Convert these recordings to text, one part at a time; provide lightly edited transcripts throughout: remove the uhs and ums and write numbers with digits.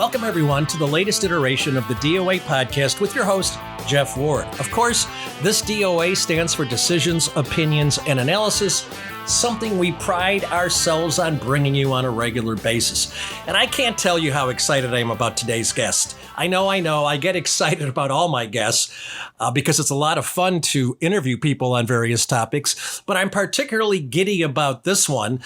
Welcome, everyone, to the latest iteration of the DOA podcast with your host, Jeff Ward. Of course, this DOA stands for Decisions, Opinions, and Analysis, something we pride ourselves on bringing you on a regular basis. And I can't tell you how excited I am about today's guest. I know. I get excited about all my guests because it's a lot of fun to interview people on various topics. But I'm particularly giddy about this one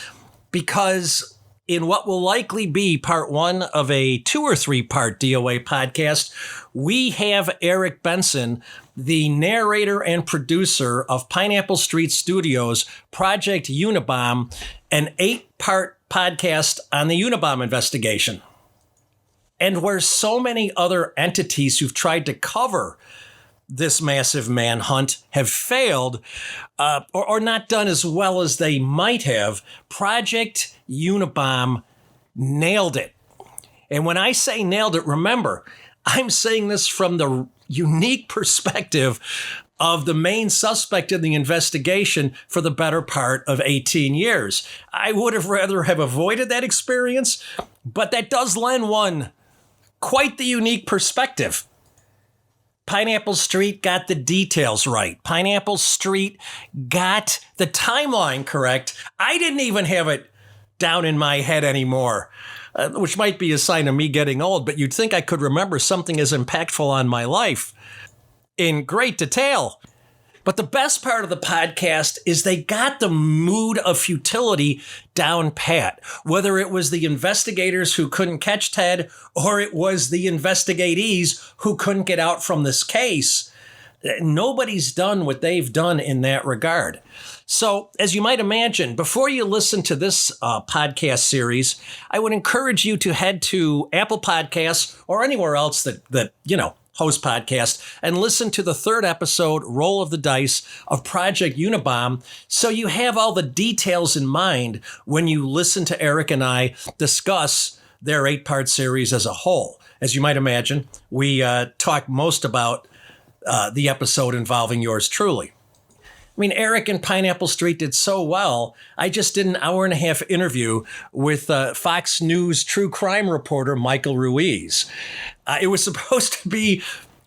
because in what will likely be part one of a 2 or 3 part DOA podcast, we have Eric Benson, the narrator and producer of Pineapple Street Studios' Project Unabom, an 8-part podcast on the Unabom investigation. And where so many other entities who've tried to cover this massive manhunt have failed or not done as well as they might have, Project Unabom nailed it. And when I say nailed it, remember, I'm saying this from the unique perspective of the main suspect in the investigation for the better part of 18 years. I would have rather have avoided that experience, but that does lend one quite the unique perspective. Pineapple Street got the details right. Pineapple Street got the timeline correct. I didn't even have it down in my head anymore, which might be a sign of me getting old, but you'd think I could remember something as impactful on my life in great detail. But the best part of the podcast is they got the mood of futility down pat, whether it was the investigators who couldn't catch Ted or it was the investigatees who couldn't get out from this case. Nobody's done what they've done in that regard. So, as you might imagine, before you listen to this podcast series, I would encourage you to head to Apple Podcasts or anywhere else that host podcast and listen to the 3rd episode, Roll of the Dice, of Project Unabom, so you have all the details in mind when you listen to Eric and I discuss their 8-part series as a whole. As you might imagine, we talk most about the episode involving yours truly. I mean, Eric and Pineapple Street did so well. I just did an 1.5-hour interview with Fox News true crime reporter Michael Ruiz. It was supposed to be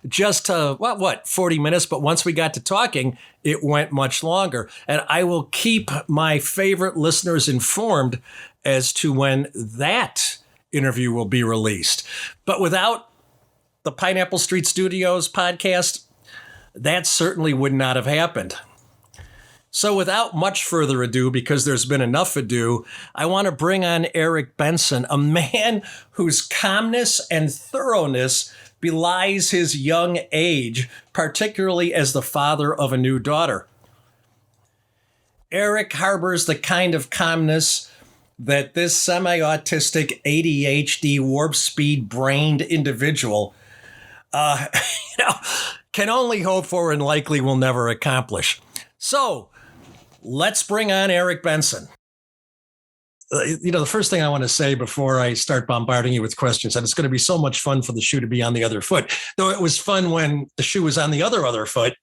just 40 minutes, but once we got to talking, it went much longer. And I will keep my favorite listeners informed as to when that interview will be released. But without the Pineapple Street Studios podcast, that certainly would not have happened. So without much further ado, because there's been enough ado, I want to bring on Eric Benson, a man whose calmness and thoroughness belies his young age, particularly as the father of a new daughter. Eric harbors the kind of calmness that this semi-autistic ADHD warp-speed-brained individual can only hope for and likely will never accomplish. So, let's bring on Eric Benson. The first thing I want to say before I start bombarding you with questions, and it's going to be so much fun for the shoe to be on the other foot, though it was fun when the shoe was on the other foot.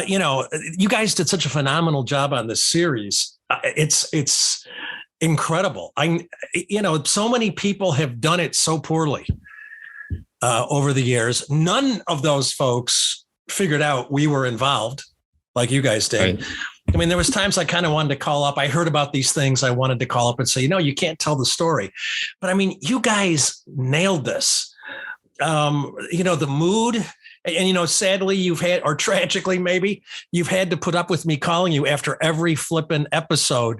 You guys did such a phenomenal job on this series. It's incredible. So many people have done it so poorly over the years. None of those folks figured out we were involved like you guys did. Right. I mean, there was times I kind of wanted to call up. I heard about these things. I wanted to call up and say, you can't tell the story. But I mean, you guys nailed this. The mood and, sadly you've had, or tragically maybe, you've had to put up with me calling you after every flippin' episode,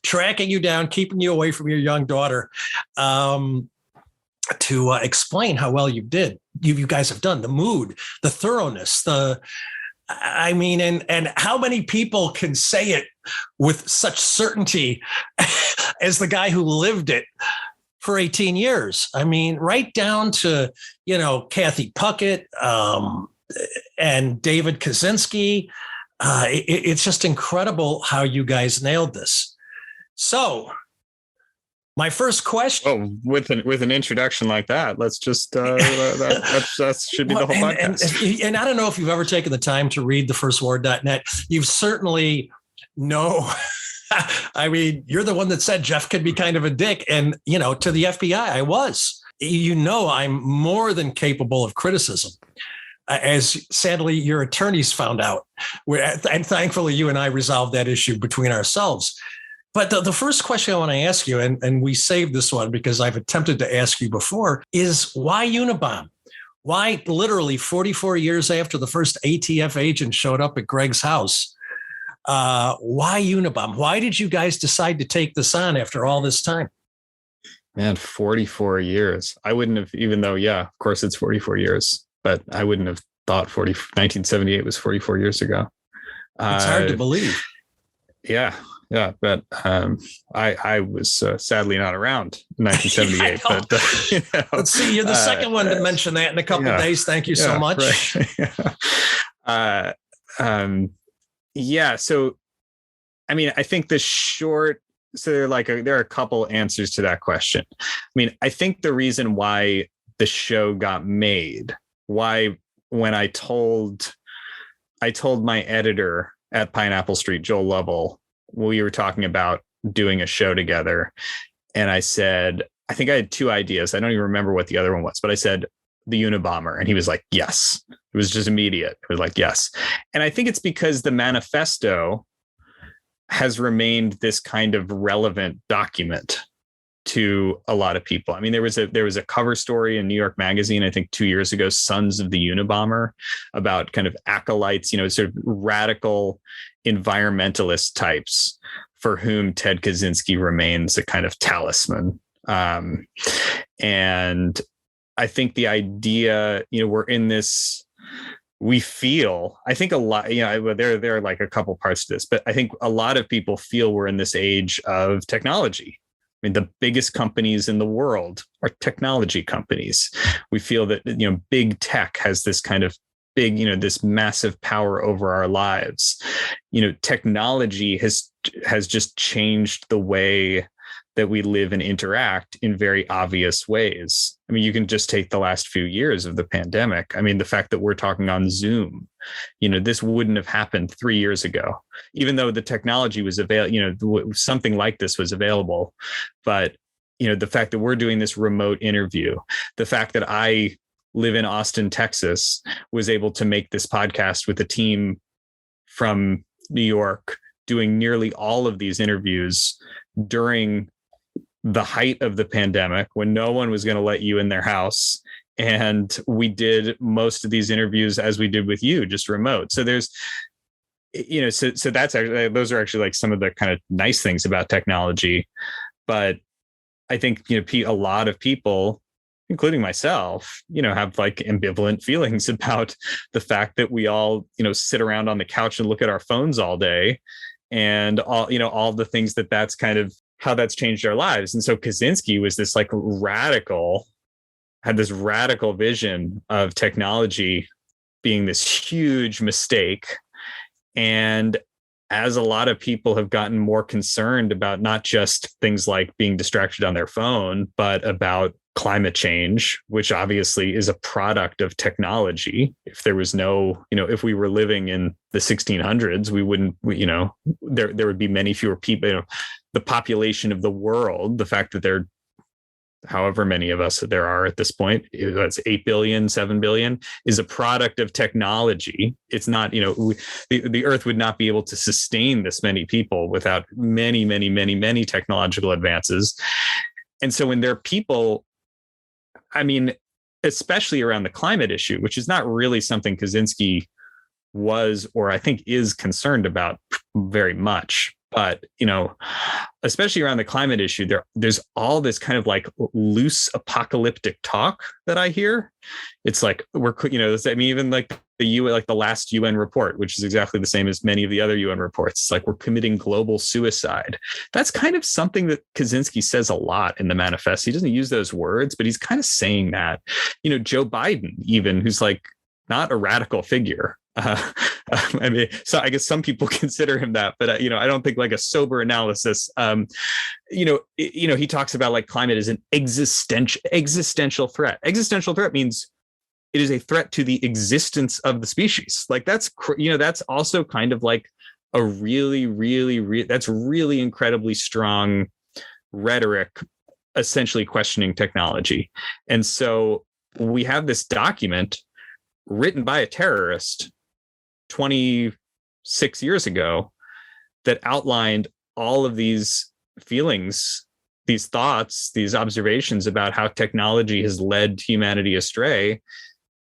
tracking you down, keeping you away from your young daughter, to explain how well you guys have done. The mood, the thoroughness, and how many people can say it with such certainty as the guy who lived it for 18 years? I mean, right down to, Kathy Puckett and David Kaczynski. It's just incredible how you guys nailed this. So my first question. Oh, with an introduction like that, let's just that should be the whole podcast. And I don't know if you've ever taken the time to read thefirstword.net. You've certainly know I mean, you're the one that said Jeff could be kind of a dick. And, to the FBI, I was. I'm more than capable of criticism, as sadly your attorneys found out. And thankfully, you and I resolved that issue between ourselves. But the first question I want to ask you, and we saved this one because I've attempted to ask you before, is why Unabom? Why literally 44 years after the first ATF agent showed up at Greg's house? Why Unabom? Why did you guys decide to take this on after all this time? Man, 44 years. I wouldn't have, even though, of course it's 44 years, but I wouldn't have thought 1978 was 44 years ago. It's hard to believe. Yeah. Yeah, but I was sadly not around in 1978. But let's see, you're the second one to mention that in a couple of days. Thank you so much. Right. So, I mean, I think there are a couple answers to that question. I mean, I think the reason why the show got made, why when I told my editor at Pineapple Street, Joel Lovell, we were talking about doing a show together. And I said, I think I had two ideas. I don't even remember what the other one was, but I said the Unabomber. And he was like, yes. It was just immediate. It was like, yes. And I think it's because the manifesto has remained this kind of relevant document to a lot of people. I mean, there was a cover story in New York Magazine, I think 2 years ago, Sons of the Unabomber, about kind of acolytes, sort of radical environmentalist types for whom Ted Kaczynski remains a kind of talisman. And I think the idea, we're in this, we feel, I think a lot, there are like a couple parts to this, but I think a lot of people feel we're in this age of technology. I mean, the biggest companies in the world are technology companies. We feel that, big tech has this kind of big, this massive power over our lives. Technology has just changed the way that we live and interact in very obvious ways. I mean, you can just take the last few years of the pandemic. I mean, the fact that we're talking on Zoom, this wouldn't have happened 3 years ago, even though the technology was available, something like this was available. But, the fact that we're doing this remote interview, the fact that I live in Austin, Texas, was able to make this podcast with a team from New York, doing nearly all of these interviews during the height of the pandemic, when no one was going to let you in their house. And we did most of these interviews as we did with you, just remote. So there's, so that's actually, those are actually like some of the kind of nice things about technology. But I think, a lot of people, including myself, have like ambivalent feelings about the fact that we all, sit around on the couch and look at our phones all day, and all the things that's kind of how that's changed our lives. And so Kaczynski was this like had this radical vision of technology being this huge mistake. And as a lot of people have gotten more concerned about not just things like being distracted on their phone, but about climate change, which obviously is a product of technology. If there was no, if we were living in the 1600s, we wouldn't, there would be many fewer people, the population of the world, the fact that there, however many of us there are at this point, that's 8 billion, 7 billion, is a product of technology. It's not, the earth would not be able to sustain this many people without many, many, many, many technological advances. And so when there are people, I mean, especially around the climate issue, which is not really something Kaczynski was, or I think is concerned about very much. But, especially around the climate issue, there's all this kind of like loose apocalyptic talk that I hear. It's like even like the UN, like the last UN report, which is exactly the same as many of the other UN reports. It's like we're committing global suicide. That's kind of something that Kaczynski says a lot in the manifesto. He doesn't use those words, but he's kind of saying that. Joe Biden, even, who's like not a radical figure. I mean, so I guess some people consider him that, but I don't think like a sober analysis. He talks about like climate as an existential threat. Existential threat means it is a threat to the existence of the species. Like that's also kind of like a that's really incredibly strong rhetoric, essentially questioning technology. And so we have this document written by a terrorist 26 years ago that outlined all of these feelings, these thoughts, these observations about how technology has led humanity astray.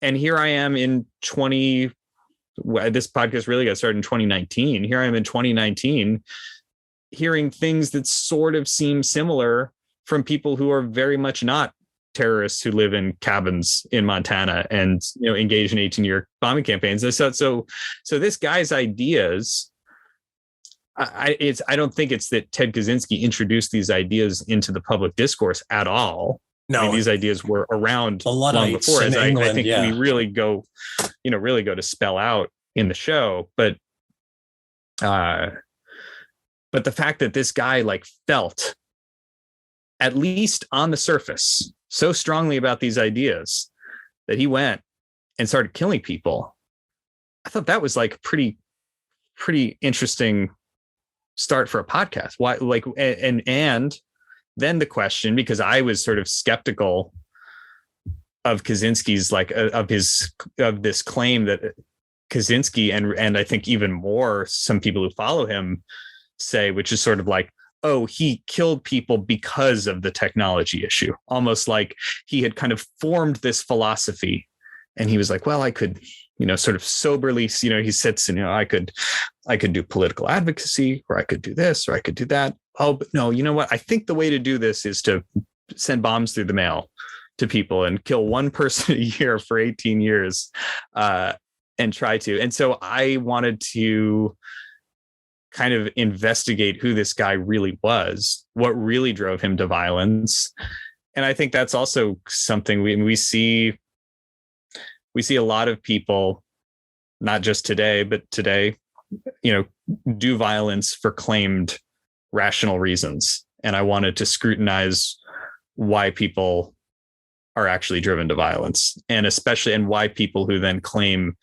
And here I am in this podcast really got started in 2019. Here I am in 2019, hearing things that sort of seem similar from people who are very much not terrorists who live in cabins in Montana and, engage in 18-year bombing campaigns. So this guy's ideas, I don't think it's that Ted Kaczynski introduced these ideas into the public discourse at all. No, I mean, these ideas were around long before, as I think we really go to spell out in the show. But the fact that this guy felt, at least on the surface, so strongly about these ideas that he went and started killing people, I thought that was pretty interesting start for a podcast. Why, and then the question, because I was sort of skeptical of Kaczynski's of this claim that Kaczynski and I think even more some people who follow him say, which is sort of oh, he killed people because of the technology issue, almost like he had kind of formed this philosophy, and he was like, well, I could, sort of soberly, he sits and I could do political advocacy, or I could do this, or I could do that. Oh, but no, you know what? I think the way to do this is to send bombs through the mail to people and kill one person a year for 18 years and try to. And so I wanted to kind of investigate who this guy really was, what really drove him to violence. And I think that's also something we see a lot of people, not just today, but today, do violence for claimed rational reasons. And I wanted to scrutinize why people are actually driven to violence, and why people who then claim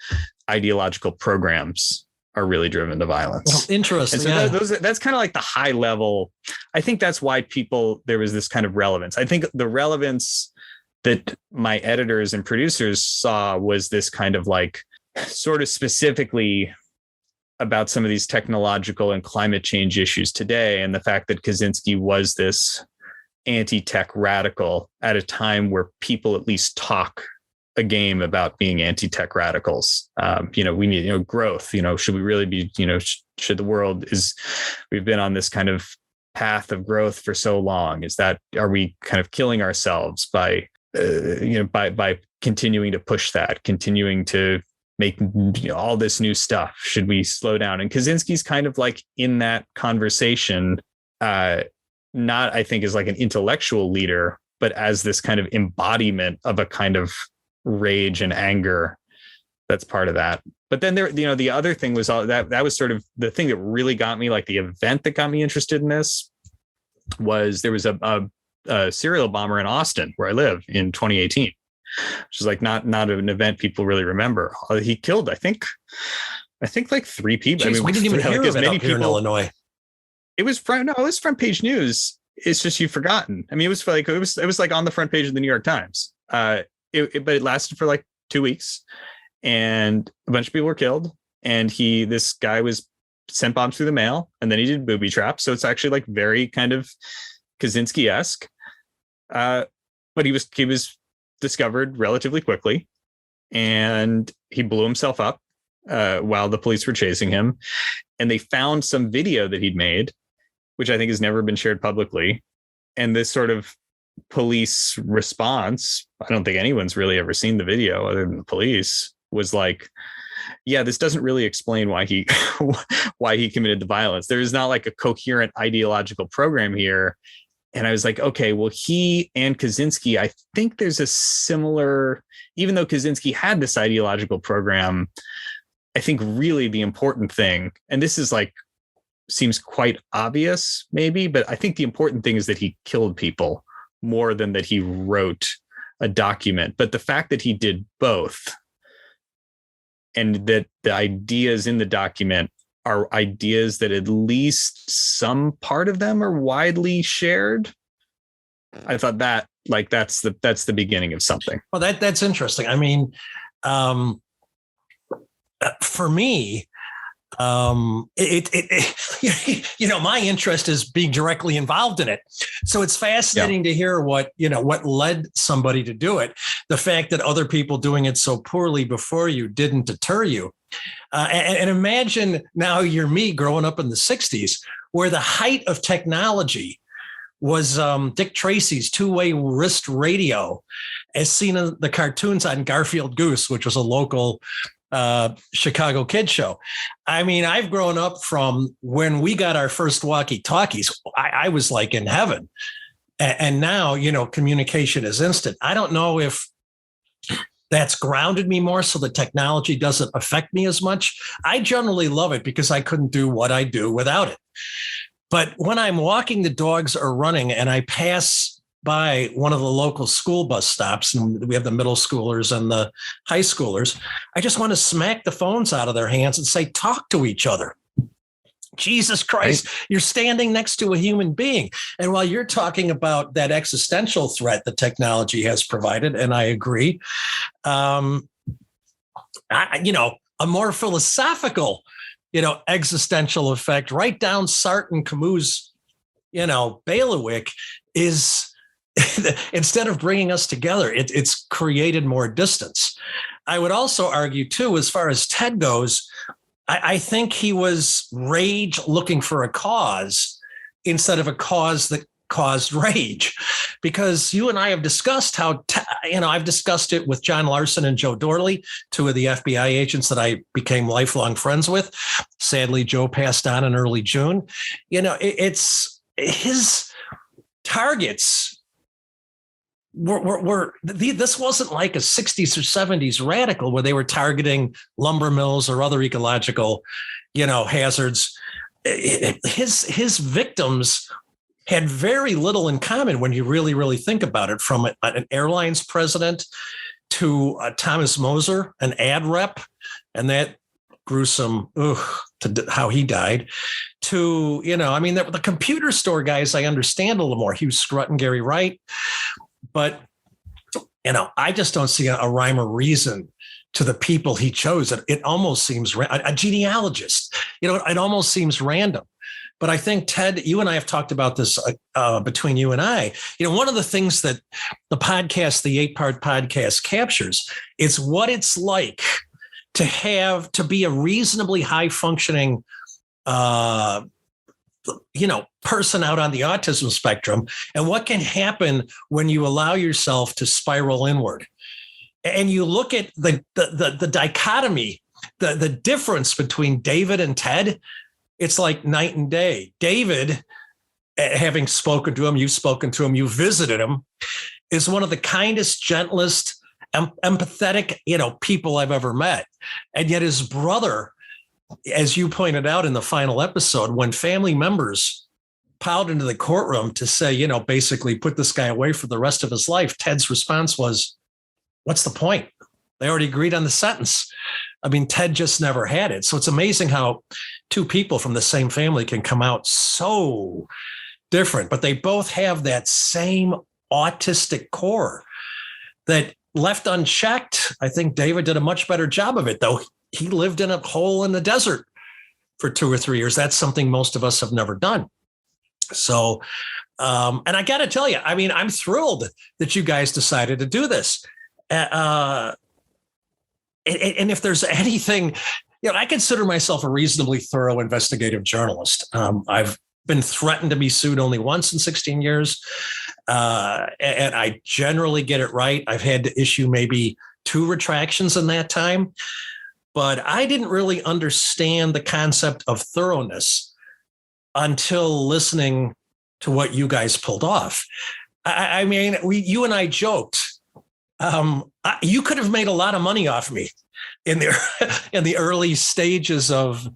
ideological programs are really driven to violence. Well, interesting. And so that's kind of the high level. I think that's why there was this kind of relevance. I think the relevance that my editors and producers saw was this kind of sort of specifically about some of these technological and climate change issues today, and the fact that Kaczynski was this anti-tech radical at a time where people at least talk a game about being anti-tech radicals. We need, growth, should we really be, should the world we've been on this kind of path of growth for so long. Are we kind of killing ourselves by continuing to push that, continuing to make all this new stuff? Should we slow down? And Kaczynski's kind of in that conversation, not, I think, as an intellectual leader, but as this kind of embodiment of a kind of rage and anger that's part of that. But then the other thing was that was sort of the thing that really got me, the event that got me interested in this was there was a serial bomber in Austin, where I live, in 2018, which is not an event people really remember. He killed, I think 3 people. Jeez, we didn't even hear of it up here in Illinois. It was front page news. It's just you've forgotten. I mean, it was on the front page of the New York Times. But it lasted for 2 weeks, and a bunch of people were killed. And this guy was sent bombs through the mail, and then he did booby traps. So it's actually very kind of Kaczynski-esque. But he was discovered relatively quickly, and he blew himself up while the police were chasing him. And they found some video that he'd made, which I think has never been shared publicly. And this sort of police response, I don't think anyone's really ever seen the video other than the police, was yeah, this doesn't really explain why he committed the violence. There is not a coherent ideological program here. And I was okay, well, he and Kaczynski, I think there's a similar, even though Kaczynski had this ideological program, I think really the important thing, and this is seems quite obvious maybe, but I think the important thing is that he killed people more than that he wrote a document. But the fact that he did both, and that the ideas in the document are ideas that at least some part of them are widely shared. I thought that that's the beginning of something. Well, that's interesting. I mean, for me, my interest is being directly involved in it. So it's fascinating to hear what led somebody to do it. The fact that other people doing it so poorly before you didn't deter you. And imagine now you're me growing up in the 60s, where the height of technology was Dick Tracy's two-way wrist radio, as seen in the cartoons on Garfield Goose, which was a local Chicago kid show. I mean, I've grown up from when we got our first walkie-talkies. I was like in heaven. And now, communication is instant. I don't know if that's grounded me more so the technology doesn't affect me as much. I generally love it because I couldn't do what I do without it. But when I'm walking the dogs or running and I pass by one of the local school bus stops, and we have the middle schoolers and the high schoolers, I just want to smack the phones out of their hands and say, talk to each other. Jesus Christ, right? You're standing next to a human being. And while you're talking about that existential threat that technology has provided, and I agree, a more philosophical, existential effect, right down Sartre and Camus', bailiwick is instead of bringing us together, it's created more distance. I would also argue, too, as far as Ted goes, I think he was rage looking for a cause instead of a cause that caused rage, because you and I have discussed how, I've discussed it with John Larson and Joe Dorley, two of the FBI agents that I became lifelong friends with. Sadly, Joe passed on in early June. It's his targets this wasn't like a 60s or 70s radical where they were targeting lumber mills or other ecological, hazards. His victims had very little in common when you really, really think about it, from an airlines president to Thomas Moser, an ad rep, and that gruesome, to how he died, to, the computer store guys, I understand a little more. Hugh Scrutt and Gary Wright. But, I just don't see a rhyme or reason to the people he chose. It almost seems a genealogist, it almost seems random. But I think, Ted, you and I have talked about this between you and I. One of the things that the 8-part podcast captures is what it's like to be a reasonably high functioning person out on the autism spectrum, and what can happen when you allow yourself to spiral inward. And you look at the dichotomy, the difference between David and Ted. It's like night and day. David, having spoken to him, you've spoken to him, you visited him, is one of the kindest, gentlest, empathetic, people I've ever met. And yet his brother, as you pointed out in the final episode, when family members piled into the courtroom to say, basically put this guy away for the rest of his life, Ted's response was, what's the point? They already agreed on the sentence. I mean, Ted just never had it. So it's amazing how two people from the same family can come out so different, but they both have that same autistic core that, left unchecked, I think David did a much better job of it, though. He lived in a hole in the desert for 2 or 3 years. That's something most of us have never done. So, and I got to tell you, I'm thrilled that you guys decided to do this. And if there's anything, I consider myself a reasonably thorough investigative journalist. I've been threatened to be sued only once in 16 years. And I generally get it right. I've had to issue maybe 2 retractions in that time. But I didn't really understand the concept of thoroughness until listening to what you guys pulled off. You and I joked. You could have made a lot of money off me in the early stages of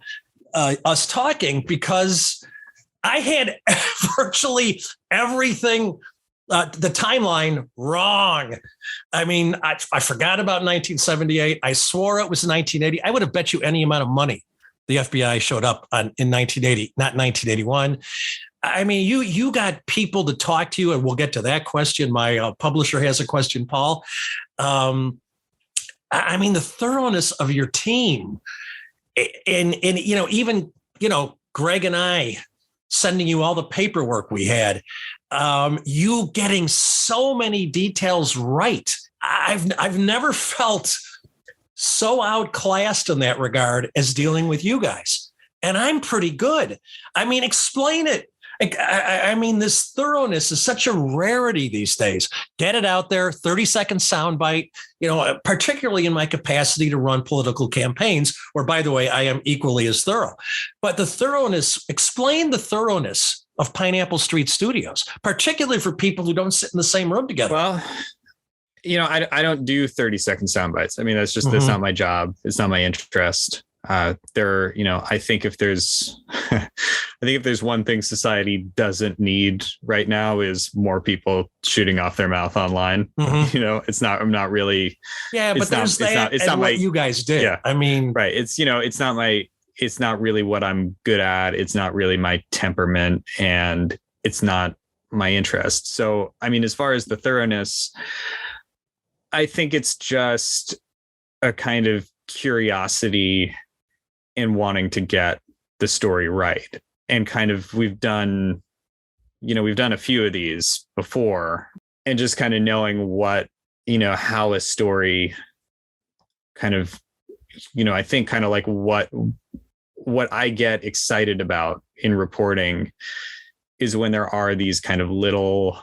us talking, because I had virtually everything, the timeline wrong. I forgot about 1978. I swore it was 1980. I would have bet you any amount of money the FBI showed up in 1980, not 1981. I mean, you got people to talk to you, and we'll get to that question. My publisher has a question, Paul. I mean, the thoroughness of your team, and even Greg and I sending you all the paperwork we had, you getting so many details right. I've never felt so outclassed in that regard as dealing with you guys. And I'm pretty good. I mean, explain it. I mean, this thoroughness is such a rarity these days. Get it out there, 30-second soundbite, particularly in my capacity to run political campaigns, where, by the way, I am equally as thorough. But the thoroughness, explain the thoroughness of Pineapple Street Studios, particularly for people who don't sit in the same room together. Well, I don't do 30-second sound bites. I mean, that's not my job. It's not my interest. I think if there's one thing society doesn't need right now is more people shooting off their mouth online. I'm not really. Yeah, but there's that. It's not what you guys did. Yeah, I mean, right. It's not really what I'm good at. It's not really my temperament, and it's not my interest. So, I mean, as far as the thoroughness, I think it's just a kind of curiosity in wanting to get the story right. And kind of we've done a few of these before, and just kind of knowing what, how a story kind of, I think kind of like what I get excited about in reporting is when there are these kind of little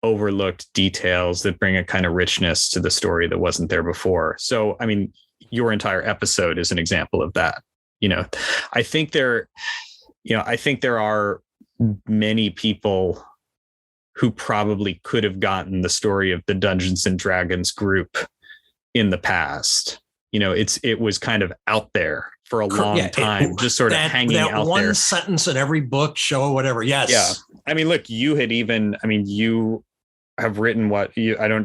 overlooked details that bring a kind of richness to the story that wasn't there before. So, I mean, your entire episode is an example of that. I think there are many people who probably could have gotten the story of the Dungeons and Dragons group in the past. It was kind of out there for a long time, just sort of hanging out there. That one sentence in every book, show, whatever. Yes. Yeah. I mean, look, you have written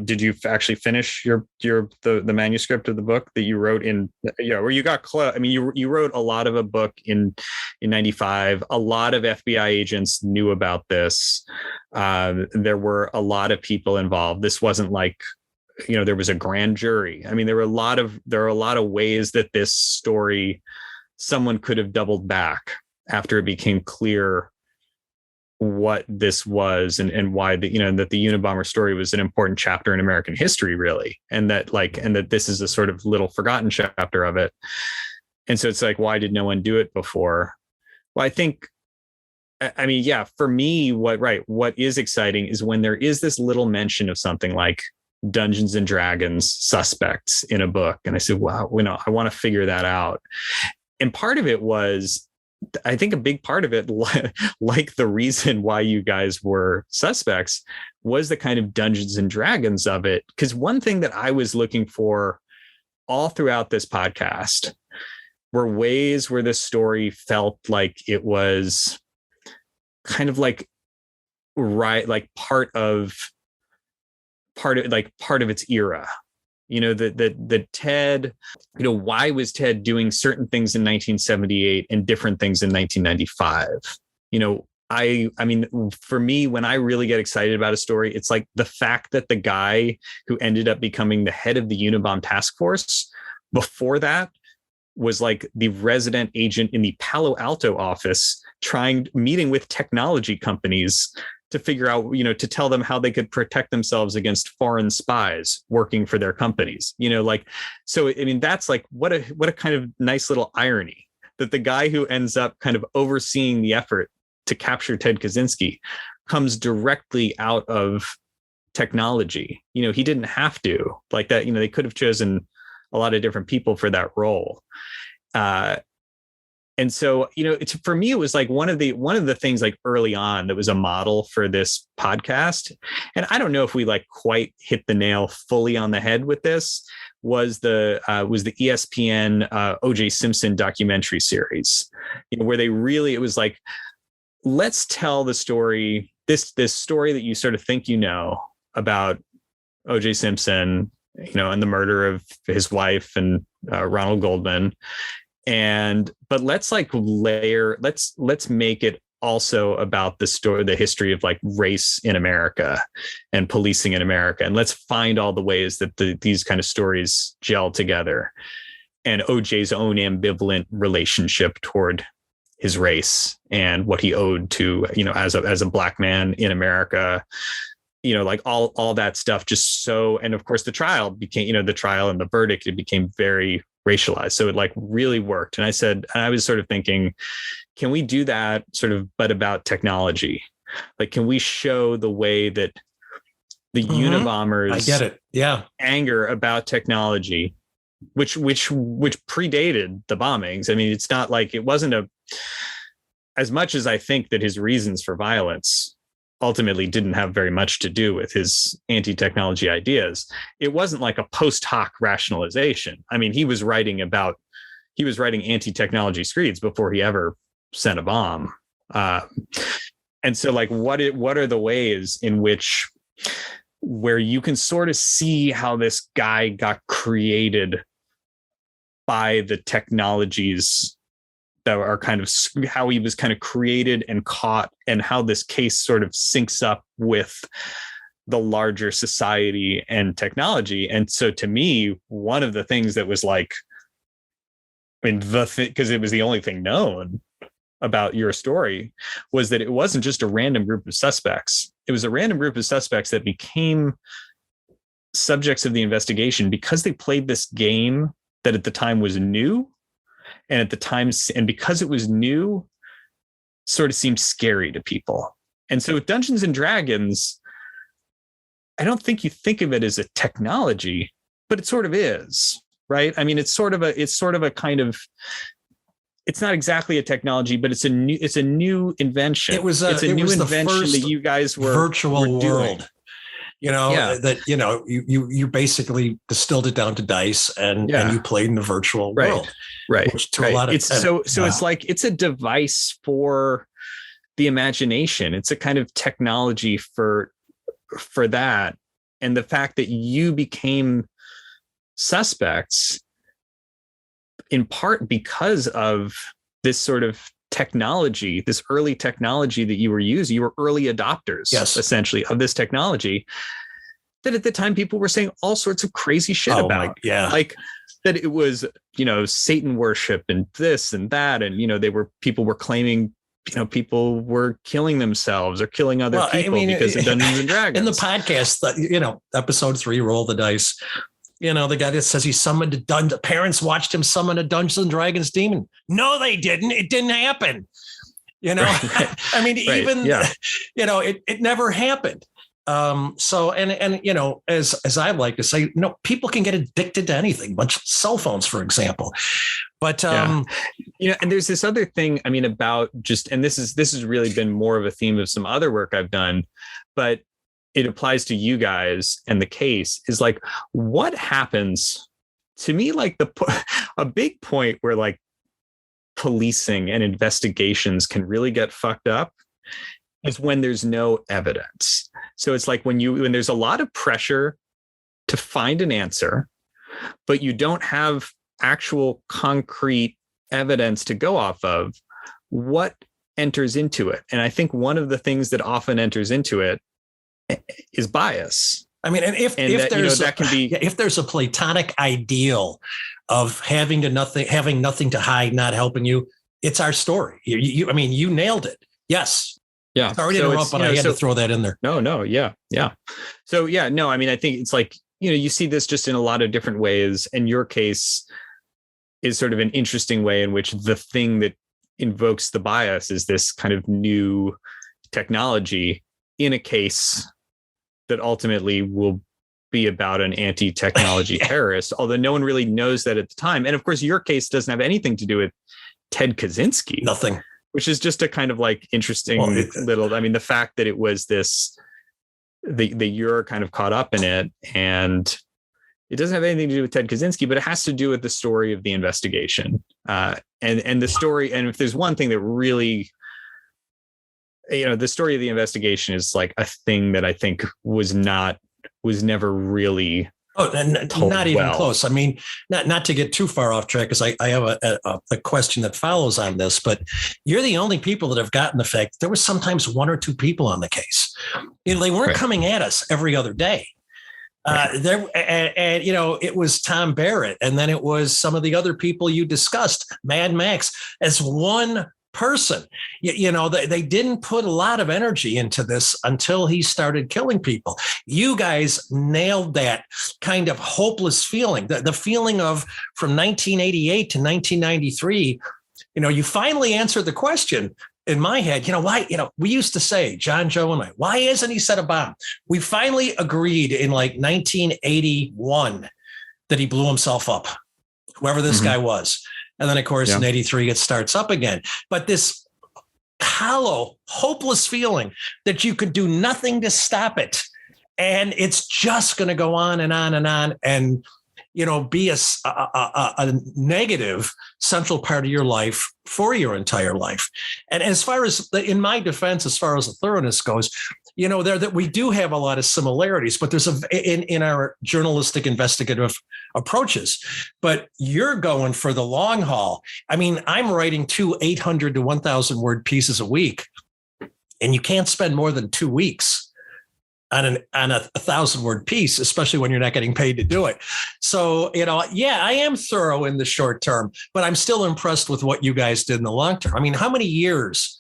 did you actually finish the manuscript of the book that you wrote where you got close? I mean, you wrote a lot of a book in 95. A lot of FBI agents knew about this. There were a lot of people involved. This wasn't like, there was a grand jury. I mean, there are a lot of ways that this story, someone could have doubled back after it became clear what this was and why that the Unabomber story was an important chapter in American history, really. And that this is a sort of little forgotten chapter of it. And so it's like, why did no one do it before? Well, for me, what is exciting is when there is this little mention of something like Dungeons and Dragons suspects in a book. And I said, wow, I want to figure that out. And part of it was, I think a big part of it, like the reason why you guys were suspects, was the kind of Dungeons and Dragons of it. Because one thing that I was looking for all throughout this podcast were ways where this story felt like it was kind of like part of its era. That Ted, why was Ted doing certain things in 1978 and different things in 1995? I mean, for me, when I really get excited about a story, it's like the fact that the guy who ended up becoming the head of the Unabom task force before that was like the resident agent in the Palo Alto office, meeting with technology companies to figure out, to tell them how they could protect themselves against foreign spies working for their companies, so, I mean, that's like, what a kind of nice little irony that the guy who ends up kind of overseeing the effort to capture Ted Kaczynski comes directly out of technology. He didn't have to like that. They could have chosen a lot of different people for that role. And so, for me, it was like one of the things like early on that was a model for this podcast. And I don't know if we like quite hit the nail fully on the head with this, was the ESPN O.J. Simpson documentary series, where it was like, let's tell the story, this story that you sort of think about O.J. Simpson, and the murder of his wife and Ronald Goldman. but let's let's make it also about the history of like race in America and policing in America. And let's find all the ways that these kind of stories gel together, and OJ's own ambivalent relationship toward his race and what he owed to, as a black man in America, like all that stuff. Just so, and of course the trial became, the trial and the verdict, it became very racialized. So it like really worked. And I was sort of thinking, can we do that sort of, but about technology? Like, can we show the way that the Unabombers, I get it. Yeah. anger about technology, which predated the bombings. I mean, it's not like it wasn't as much as I think that his reasons for violence ultimately didn't have very much to do with his anti-technology ideas. It wasn't like a post hoc rationalization. I mean, he was writing anti-technology screeds before he ever sent a bomb. And so like, what are the ways in which, where you can sort of see how this guy got created by the technologies that are kind of how he was kind of created and caught, and how this case sort of syncs up with the larger society and technology. And so to me, one of the things that was like, because it was the only thing known about your story, was that it wasn't just a random group of suspects. It was a random group of suspects that became subjects of the investigation because they played this game that at the time was new. And because it was new, sort of seemed scary to people. And so with Dungeons and Dragons, I don't think you think of it as a technology, but it sort of is, right? I mean, it's sort of a kind of, it's not exactly a technology, but it's a new invention. It's a new invention that you guys were virtual doing. World. You basically distilled it down to dice and you played in the virtual world. Right. Which to a lot of it's like, it's a device for the imagination. It's a kind of technology for that. And the fact that you became suspects in part because of this sort of technology, this early technology that you were using. You were early adopters, essentially, of this technology that at the time people were saying all sorts of crazy shit about. Like that it was, Satan worship and this and that. And, people were claiming, people were killing themselves or killing other people because of Dungeons and Dragons. In the podcast, episode 3, Roll the Dice, the guy that says he summoned the parents watched him summon a Dungeons and Dragons demon. No, they didn't. It didn't happen. It never happened. As I like to say, people can get addicted to anything, bunch of cell phones, for example. But and there's this other thing, about and this has really been more of a theme of some other work I've done, but it applies to you guys, and the case is like, what happens to me, like a big point where like policing and investigations can really get fucked up is when there's no evidence. So it's like when there's a lot of pressure to find an answer, but you don't have actual concrete evidence to go off of, what enters into it? And I think one of the things that often enters into it is bias. If there's a platonic ideal of having nothing to hide, not helping you, it's our story. You nailed it. Yes. Yeah. Sorry to interrupt, but I had to throw that in there. No. Yeah. So I think it's like, you see this just in a lot of different ways, and your case is sort of an interesting way in which the thing that invokes the bias is this kind of new technology in a case that ultimately will be about an anti-technology terrorist, although no one really knows that at the time. And of course, your case doesn't have anything to do with Ted Kaczynski. Nothing. Which is just a kind of like interesting the fact that it was this, that you're kind of caught up in it, and it doesn't have anything to do with Ted Kaczynski, but it has to do with the story of the investigation. And the story, and if there's one thing that really, the story of the investigation is like a thing that I think was never really Oh, and not even close. I mean, not to get too far off track, because I have a question that follows on this, but you're the only people that have gotten the fact that there was sometimes one or two people on the case. You know, they weren't coming at us every other day. And it was Tom Barrett, and then it was some of the other people you discussed, Mad Max, as one person. They didn't put a lot of energy into this until he started killing people. You guys nailed that kind of hopeless feeling, the feeling of from 1988 to 1993. You finally answered the question in my head. Why? We used to say, John, Joe, and I, why hasn't he set a bomb? We finally agreed in like 1981 that he blew himself up, whoever this guy was. And then, of course, in 83, it starts up again. But this hollow, hopeless feeling that you could do nothing to stop it. And it's just going to go on and on and on. And, be a negative central part of your life for your entire life. And as far as, in my defense, as far as the thoroughness goes, that we do have a lot of similarities, but there's in our journalistic investigative approaches, but you're going for the long haul. I mean, I'm writing 2 800 to 1,000 word pieces a week, and you can't spend more than 2 weeks on a 1,000 word piece, especially when you're not getting paid to do it. So, I am thorough in the short term, but I'm still impressed with what you guys did in the long term. I mean, how many years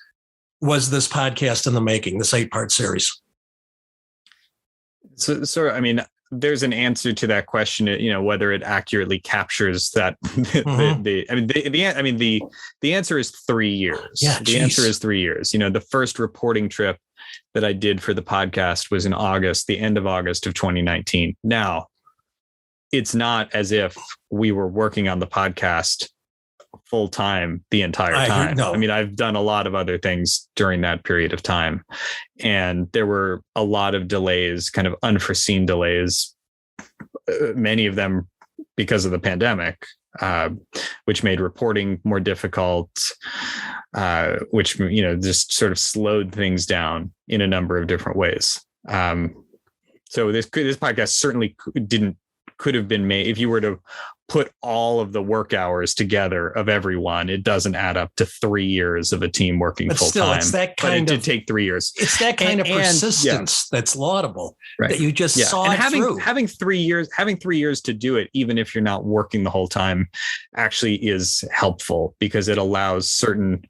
was this podcast in the making, this 8-part series? So, I mean, there's an answer to that question, whether it accurately captures that. The answer is 3 years. Yeah, the answer is 3 years. The first reporting trip that I did for the podcast was in August, the end of August of 2019. Now, it's not as if we were working on the podcast full time the entire time. I mean, I've done a lot of other things during that period of time, and there were a lot of delays, kind of unforeseen delays, many of them because of the pandemic, which made reporting more difficult, which, just sort of slowed things down in a number of different ways. So this podcast certainly could have been made if you were to put all of the work hours together of everyone. It doesn't add up to 3 years of a team working full time. It's that kind of, it did take 3 years. It's that kind of persistence that's laudable, that you just saw it through. Having 3 years to do it, even if you're not working the whole time, actually is helpful, because it allows certain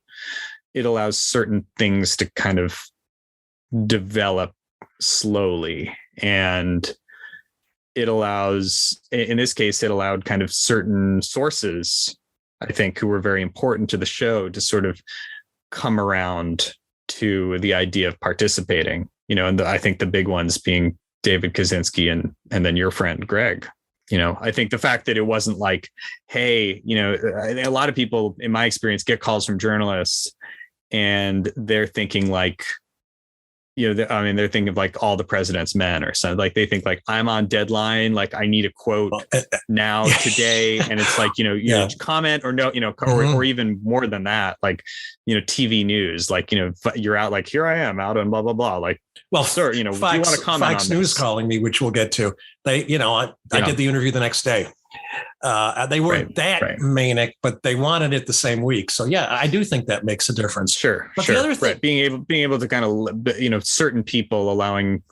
things to kind of develop slowly. And it allows, in this case, it allowed kind of certain sources, I think, who were very important to the show to sort of come around to the idea of participating, and I think the big ones being David Kaczynski and then your friend, Greg. I think the fact that it wasn't like, hey, a lot of people in my experience get calls from journalists and they're thinking like, they're thinking of like All the President's Men or something. Like they think like, I'm on deadline, like I need a quote now today, and it's like comment or no, or even more than that, like TV news, like you're out, like here I am out on blah blah blah, like, well, sir, do Fox, you want to comment Fox on News this? Calling me, which we'll get to. They, I did the interview the next day. They weren't manic, but they wanted it the same week. So yeah, I do think that makes a difference. Sure. But the other thing, being able to kind of, certain people allowing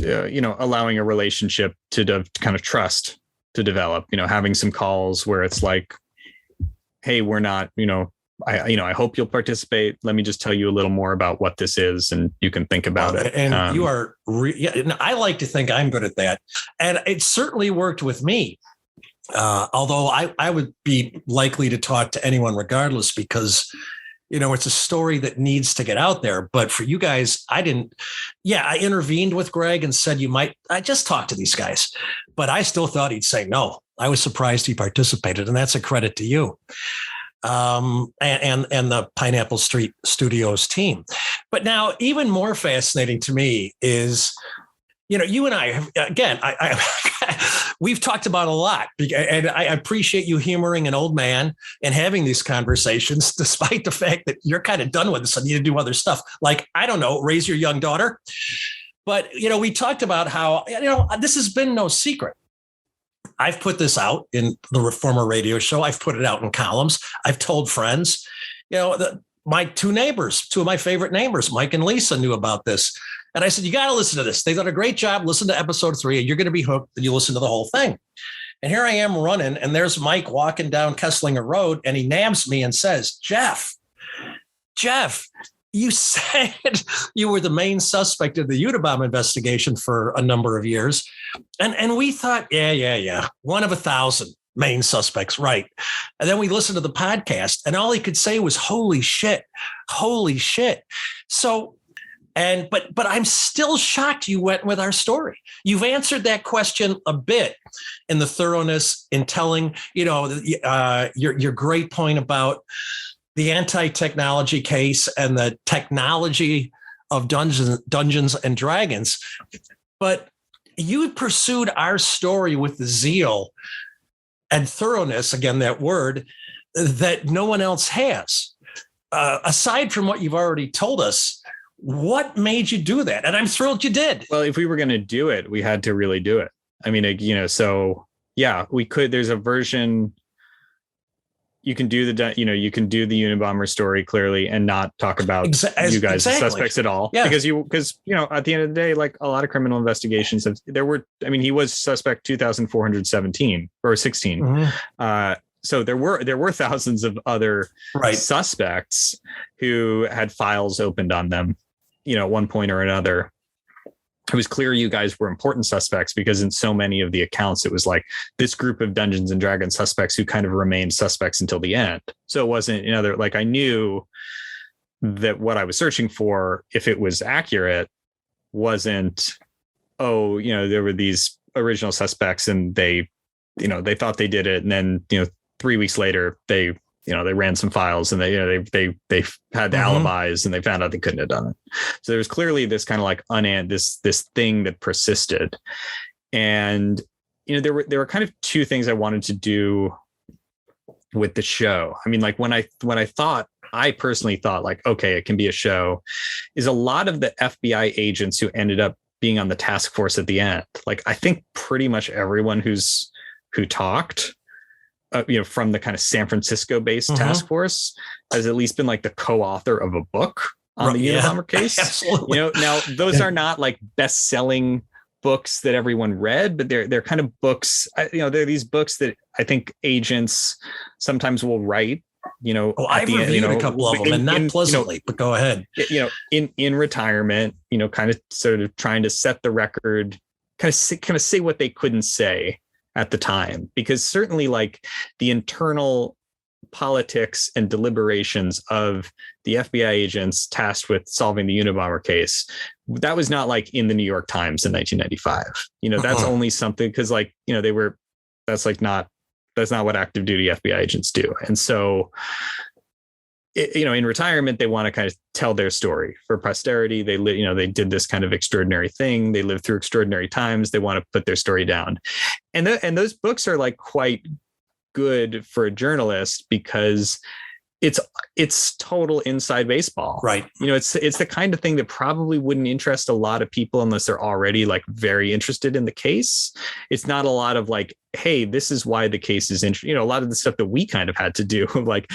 a relationship to kind of trust to develop, having some calls where it's like, hey, we're not, I hope you'll participate. Let me just tell you a little more about what this is, and you can think about it. And you are, I like to think I'm good at that. And it certainly worked with me. Although I would be likely to talk to anyone regardless, because, it's a story that needs to get out there. But for you guys, I intervened with Greg and said, I just talked to these guys, but I still thought he'd say no. I was surprised he participated, and that's a credit to you. And the Pineapple Street Studios team. But now, even more fascinating to me is, you and I have, again, we've talked about a lot, and I appreciate you humoring an old man and having these conversations, despite the fact that you're kind of done with this and need to do other stuff. Like, I don't know, raise your young daughter. But, we talked about how, this has been no secret. I've put this out in the former radio show. I've put it out in columns. I've told friends, my two of my favorite neighbors, Mike and Lisa, knew about this. And I said, you got to listen to this. They did a great job. Listen to episode 3 and you're going to be hooked and you listen to the whole thing. And here I am running and there's Mike walking down Kesslinger Road and he nabs me and says, Jeff, you said you were the main suspect of the Unabom investigation for a number of years. And we thought, yeah. 1 of 1,000 main suspects. Right. And then we listened to the podcast and all he could say was, holy shit. So, but I'm still shocked you went with our story. You've answered that question a bit in the thoroughness in telling, your great point about the anti-technology case and the technology of Dungeons and Dragons. But you pursued our story with the zeal and thoroughness, again, that word, that no one else has. Aside from what you've already told us, what made you do that? And I'm thrilled you did. Well, if we were going to do it, we had to really do it. I mean, so yeah, we could. There's a version. You can do the Unabomber story clearly and not talk about you guys as suspects at all. Yeah. Because at the end of the day, like a lot of criminal investigations he was suspect 2,417 or 16. Mm-hmm. So there were thousands of other suspects who had files opened on them, at one point or another. It was clear you guys were important suspects because in so many of the accounts, it was like this group of Dungeons and Dragons suspects who kind of remained suspects until the end. So it wasn't, I knew that what I was searching for, if it was accurate, wasn't, there were these original suspects and they thought they did it. And then, 3 weeks later, they ran some files and they had the alibis and they found out they couldn't have done it. So there was clearly this kind of like this thing that persisted. And, there were kind of two things I wanted to do with the show. I mean, like when I personally thought like, okay, it can be a show, is a lot of the FBI agents who ended up being on the task force at the end. Like, I think pretty much everyone who talked, from the kind of San Francisco based task force has at least been like the co-author of a book on the Unabomber case. Absolutely. Now those are not like best-selling books that everyone read, but they're kind of books, they're these books that I think agents sometimes will write, I've reviewed a couple of them and not pleasantly, but go ahead. In retirement, kind of sort of trying to set the record, kind of say what they couldn't say at the time, because certainly like the internal politics and deliberations of the FBI agents tasked with solving the Unabomber case, that was not like in the New York Times in 1995. That's only something because that's not what active duty FBI agents do. And so, in retirement, they want to kind of tell their story for posterity. They did this kind of extraordinary thing. They lived through extraordinary times. They want to put their story down. And those books are like quite good for a journalist because it's total inside baseball. Right. It's the kind of thing that probably wouldn't interest a lot of people unless they're already like very interested in the case. It's not a lot of like, hey, this is why the case is interesting. A lot of the stuff that we kind of had to do, like,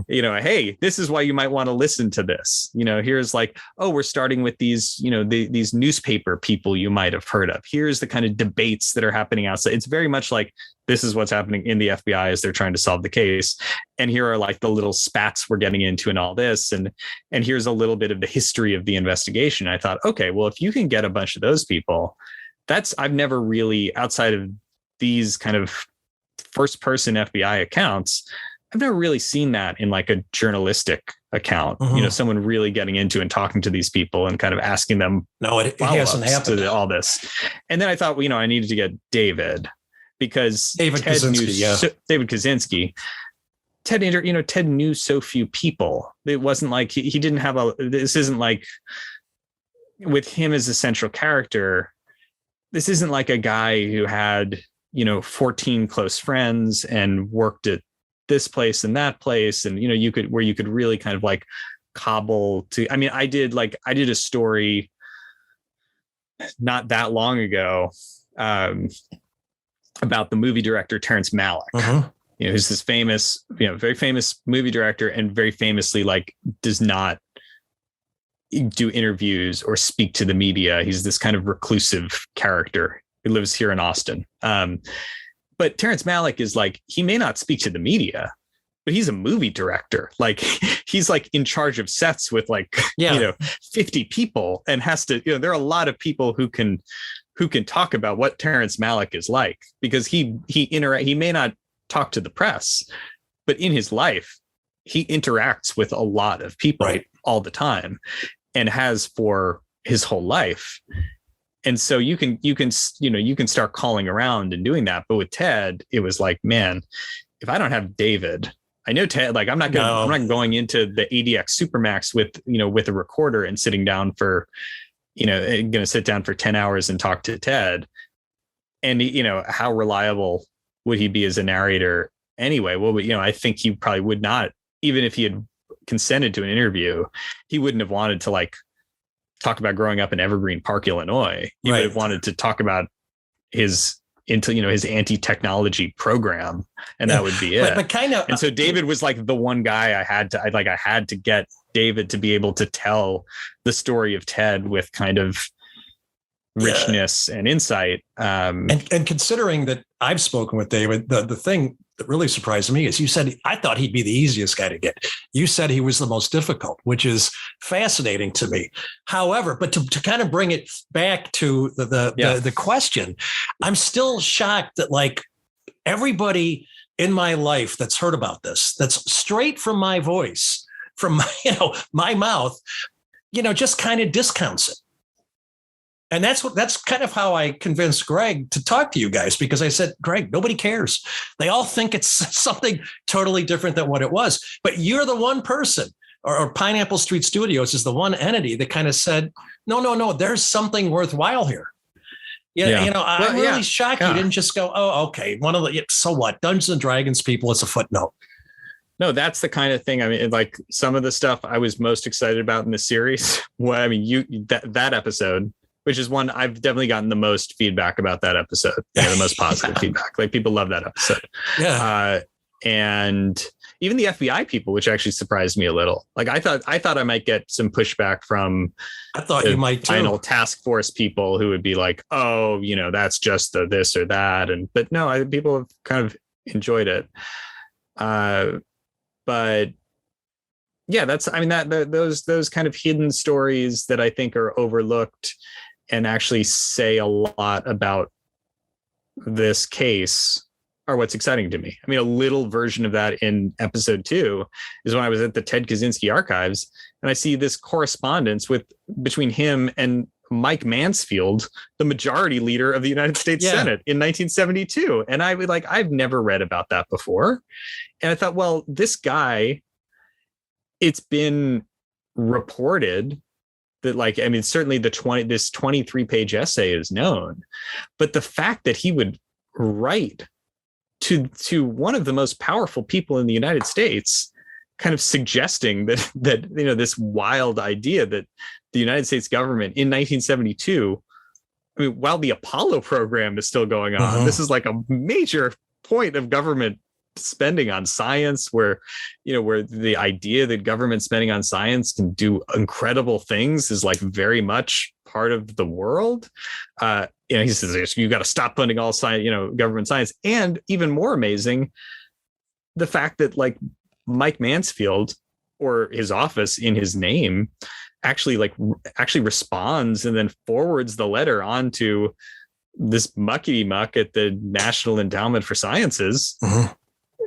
hey, this is why you might want to listen to this. Here's like, oh, we're starting with these, these newspaper people you might have heard of. Here's the kind of debates that are happening outside. It's very much like, this is what's happening in the FBI as they're trying to solve the case. And here are like the little spats we're getting into and all this. And here's a little bit of the history of the investigation. I thought, okay, well, if you can get a bunch of those people, I've never really, outside of these kind of first person FBI accounts, I've never really seen that in like a journalistic account, someone really getting into and talking to these people and kind of asking them. No, it hasn't happened to all this. And then I thought, I needed to get David. Because David Kaczynski, Ted knew so few people. It wasn't like he didn't have this isn't like with him as a central character. This isn't like a guy who had, 14 close friends and worked at this place and that place. And, you could really kind of like cobble to, I did a story not that long ago, about the movie director Terrence Malick. Who's this famous, very famous movie director, and very famously like does not do interviews or speak to the media. He's this kind of reclusive character who lives here in Austin. But Terrence Malick is like, he may not speak to the media, but he's a movie director. Like he's like in charge of sets with like, 50 people, and has to, there are a lot of people who can talk about what Terrence Malick is like, because he may not talk to the press, but in his life, he interacts with a lot of people all the time, and has for his whole life. And so you can start calling around and doing that. But with Ted, it was like, man, if I don't have David, I know Ted, like I'm not going into the ADX Supermax with a recorder and sitting down for, going to sit down for 10 hours and talk to Ted. And, how reliable would he be as a narrator anyway? Well, I think he probably would not, even if he had consented to an interview, he wouldn't have wanted to like talk about growing up in Evergreen Park, Illinois. He would have wanted to talk about his anti-technology program, and that would be it. But and so David was like the one guy I had to get David to be able to tell the story of Ted with kind of richness and insight. And considering that I've spoken with David, the thing that really surprised me is you said, I thought he'd be the easiest guy to get. You said he was the most difficult, which is fascinating to me. However, but to kind of bring it back to the question, I'm still shocked that like everybody in my life that's heard about this, that's straight from my voice, from my mouth, just kind of discounts it. And that's kind of how I convinced Greg to talk to you guys, because I said, Greg, nobody cares. They all think it's something totally different than what it was. But you're the one person, or Pineapple Street Studios is the one entity that kind of said, no, there's something worthwhile here. I'm really shocked you didn't just go, oh, okay, so what? Dungeons and Dragons people, it's a footnote. No, that's the kind of thing. I mean, like some of the stuff I was most excited about in the series. Well, I mean, that episode, which is one I've definitely gotten the most feedback about that episode. The most positive feedback. Like people love that episode. Yeah. And even the FBI people, which actually surprised me a little. Like I thought I might get some pushback from you might final task force people who would be like, oh, that's just the this or that. But no, people have kind of enjoyed it. But yeah, those kind of hidden stories that I think are overlooked and actually say a lot about this case are what's exciting to me. I mean, a little version of that in episode 2 is when I was at the Ted Kaczynski archives, and I see this correspondence between him and Mike Mansfield, the majority leader of the United States Senate in 1972. And I would I've never read about that before. And I thought, well, this guy, it's been reported that certainly this 23-page essay is known, but the fact that he would write to one of the most powerful people in the United States, kind of suggesting that this wild idea that the United States government in 1972, I mean, while the Apollo program is still going on, this is like a major point of government spending on science, where the idea that government spending on science can do incredible things is like very much part of the world. He says you got to stop funding all science, government science. And even more amazing, the fact that like Mike Mansfield, or his office in his name, actually responds and then forwards the letter on to this muckety muck at the National Endowment for Sciences.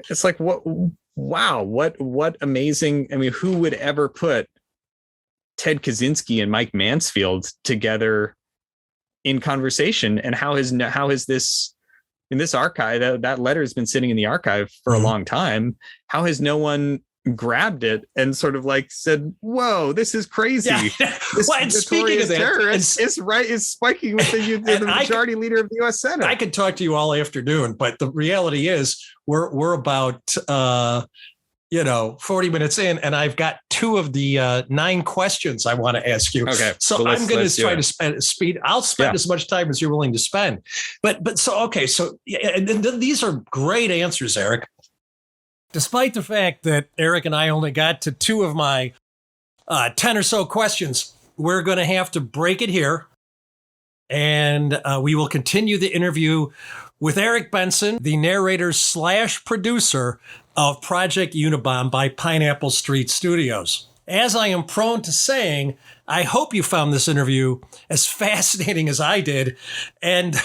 It's like, what amazing. I mean, who would ever put Ted Kaczynski and Mike Mansfield together in conversation? And how has this in this archive, that letter has been sitting in the archive for a long time. How has no one grabbed it and sort of like said, whoa, this is crazy. Yeah. Well, and speaking of that, is spiking with the majority leader of the U.S. Senate. I could talk to you all afternoon, but the reality is we're about 40 minutes in, and I've got 2 of the 9 questions I want to ask you. Okay. So I'm going to try to spend. I'll spend as much time as you're willing to spend. But so, okay. So and these are great answers, Eric. Despite the fact that Eric and I only got to 2 of my 10 or so questions, we're going to have to break it here. And we will continue the interview with Eric Benson, the narrator / producer of Project Unabom by Pineapple Street Studios. As I am prone to saying, I hope you found this interview as fascinating as I did. And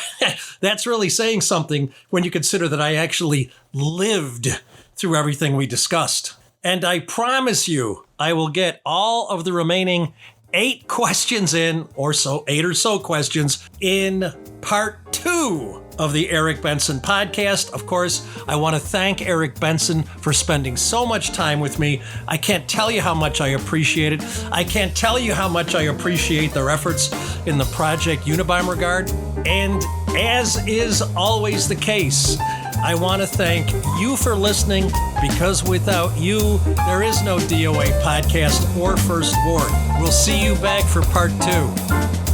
that's really saying something when you consider that I actually lived through everything we discussed. And I promise you, I will get all of the remaining 8 questions in, or so, 8 or so questions in part 2 of the Eric Benson podcast. Of course, I want to thank Eric Benson for spending so much time with me. I can't tell you how much I appreciate it. I can't tell you how much I appreciate their efforts in the Project Unabom regard. And as is always the case, I want to thank you for listening, because without you, there is no DOA podcast or First Ward. We'll see you back for part 2.